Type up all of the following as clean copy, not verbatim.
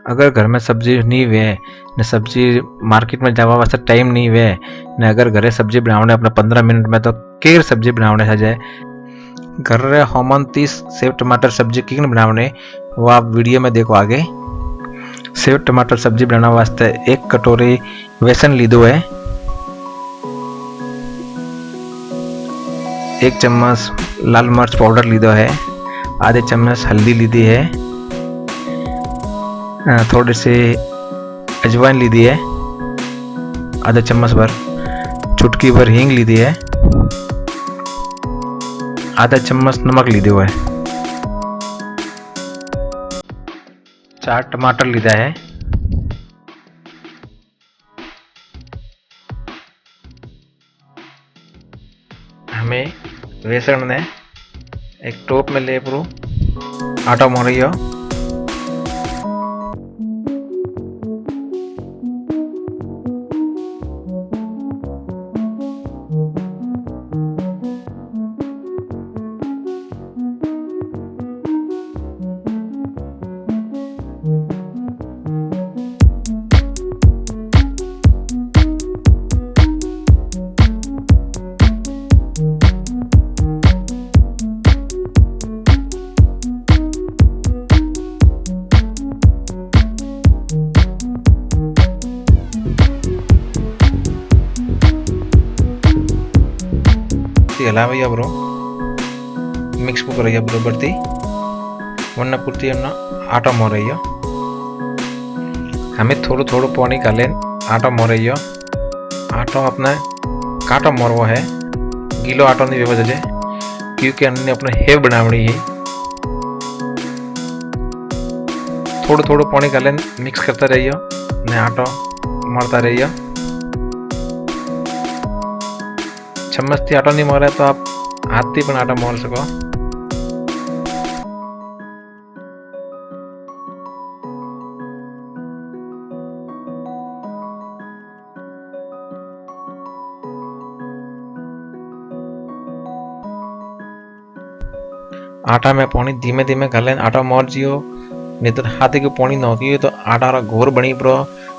अगर घर में सब्जी नहीं वे ने सब्जी मार्केट में जावा वास्ते टाइम नहीं वे ने अगर घरे सब्जी बनावने अपने 15 मिनट में तो केर सब्जी बनावने है जाए। घर रे होमन 30 सेव टमाटर सब्जी किन बनावने वो आप वीडियो में देखो आगे। सेव टमाटर सब्जी बनाने वास्ते 1 कटोरी बेसन लीधो है, 1 चम्मच लाल मिर्च पाउडर लीधो है, आधे चम्मच हल्दी लीधी है, थोड़ी सी अजवाइन लीधी है, आधा चम्मच भर, चुटकी भर हींग लीधी है, आधा चम्मच नमक लीधो है, 4 टमाटर लीधा है, हमें बेसन ने एक टोप में ले पूरा आटा मोरियो। हलावैया ब्रो मिक्स को करैया बरोबर थी वरना पूर्ति आटा मोरैया। हमें थोड़ो थोड़ो पानी डाले आटा मोरैया। आटा अपना काटा मोरवा है, गीलो आटा नहीं बेबा जाए क्योंकि हमने अपने हेव बनावनी है। थोड़ो थोड़ो पानी डाले मिक्स करता रहियो ने आटा मारता रहियो। चम्मच थी आटा नहीं मोरा तो आप हाथ थी पण आटा मोर सको। आटा में पानी धीमे धीमे घाले आटा मोर जियो, नहीं तो हाथे को पानी नौकी तो आटा रा घोर बनी पड़ो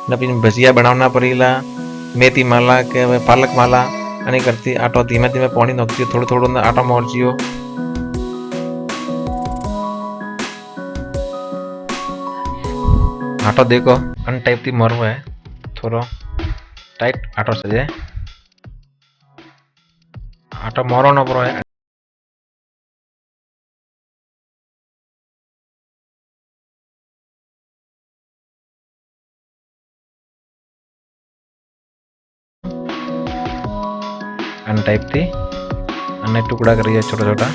न फिर भजिया बनावना पड़ेला, मेथी माला के पालक माला अने करती आटा धीमे धीमे पानी नोकती थोड़ो थोड़ो आटा मोरजियो। आटा देखो अन टाइप थी मोरवा है, थोड़ो टाइट आटा सजे आटा मोरो न पड़ो है। अन टाइप थी अन्य टुकड़ा करिए छोटा छोटा।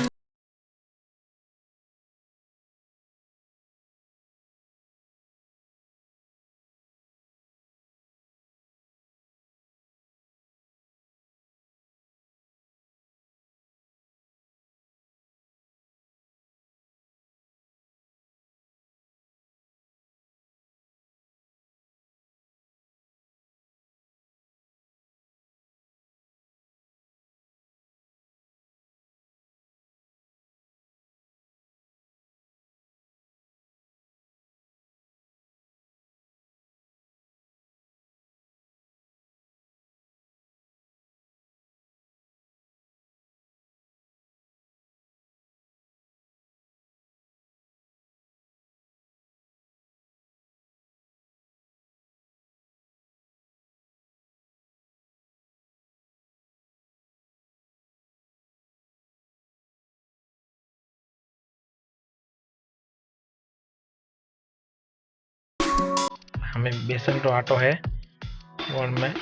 हमें बेसन रो आटो है और मैं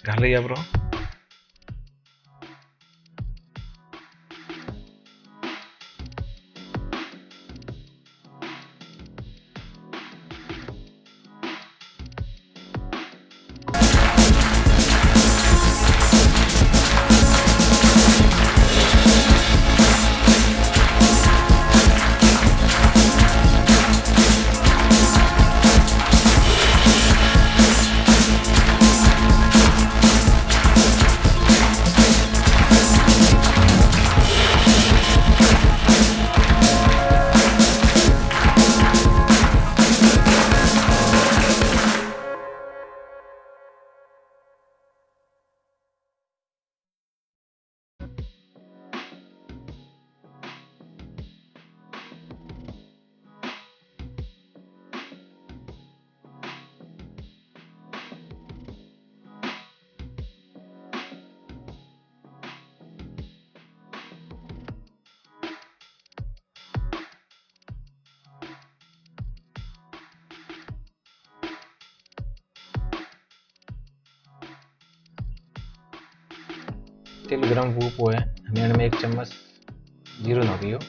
घालिया ब्रो। तेल गरम हुआ पोए हमें में 1 चम्मच जीरो नाखियो।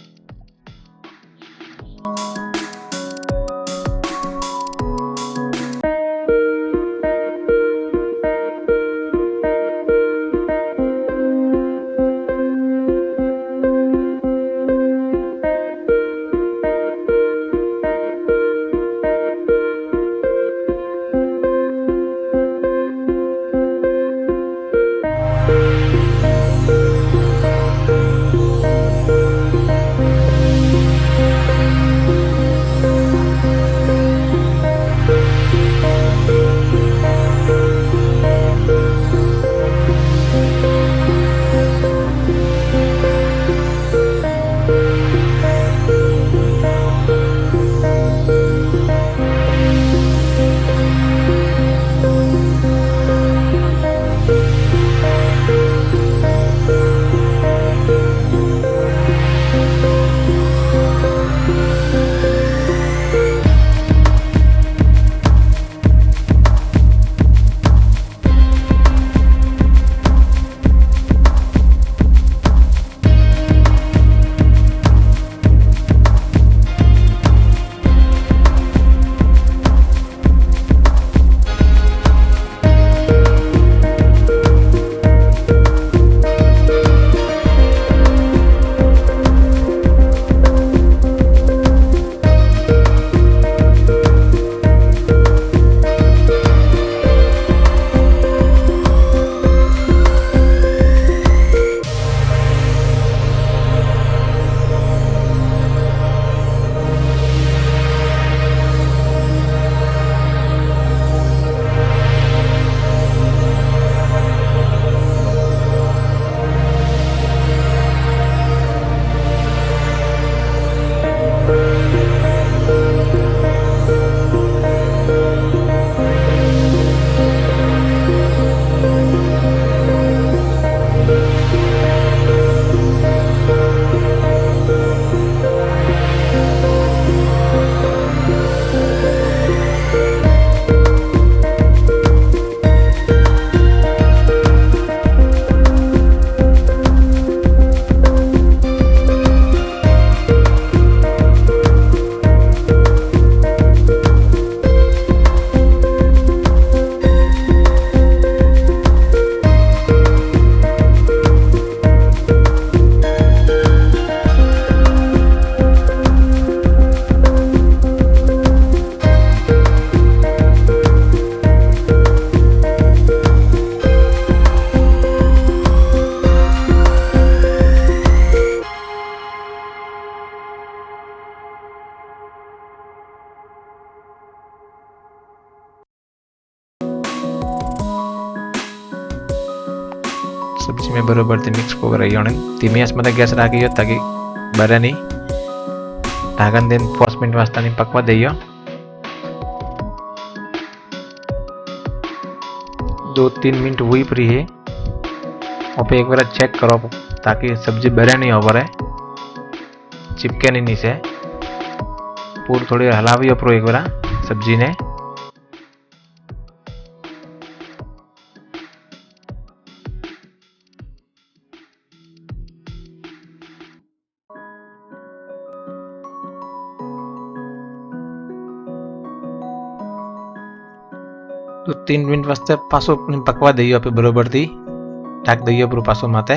सब्जी में बराबर थी मिक्स को रही होने धीमी आंच में गैस राखियो ताकि बरे नहीं। ढाकन देन 5 मिनट वास्ते नहीं पकवा दियो। 2-3 मिनट हुई फ्री है और पे एक बार चेक करो ताकि सब्जी बरे नहीं हो बरे चिपके नहीं नीचे। पूरी थोड़ी हलावी उपरो एक बार सब्जी ने। तो 3 मिनट वास्ते पासो पकवा दियो पे बरोबर थी ढाक दियो पूरा पासो माते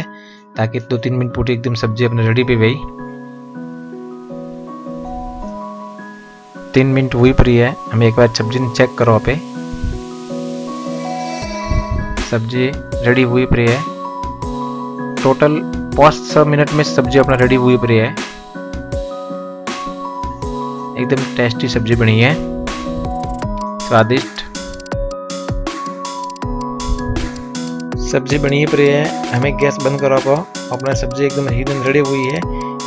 ताकि 2-3 मिनट पूरी एकदम सब्जी अपने रेडी पे गई। 3 मिनट हुई फ्री है हमें एक बार सब्जी ने चेक करो पे सब्जी रेडी हुई फ्री है। टोटल 5-6 मिनट में सब्जी अपना रेडी हुई फ्री है। एकदम टेस्टी सब्जी बनी है स्वादिष्ट सब्जी बनी पड़ी है। हमें गैस बंद करो को अपना सब्जी एकदम हिडन रेडी हुई है।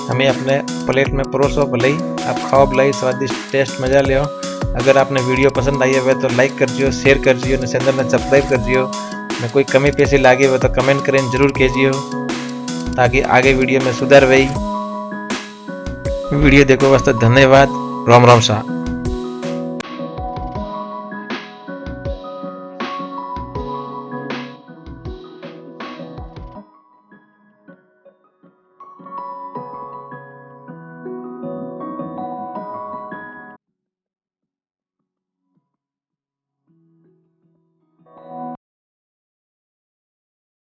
हमें अपने प्लेट में परोसो भले आप खाओ भले स्वादिष्ट टेस्ट मजा लियो। अगर आपने वीडियो पसंद आई है तो लाइक कर दियो शेयर कर दियो ने चैनल में सब्सक्राइब कर दियो ने कोई कमी पैसे लागे हुए तो कमेंट करें जरूर कीजिए ताकि आगे वीडियो में सुधार वही। वीडियो देखो वास्ते धन्यवाद। राम राम सा।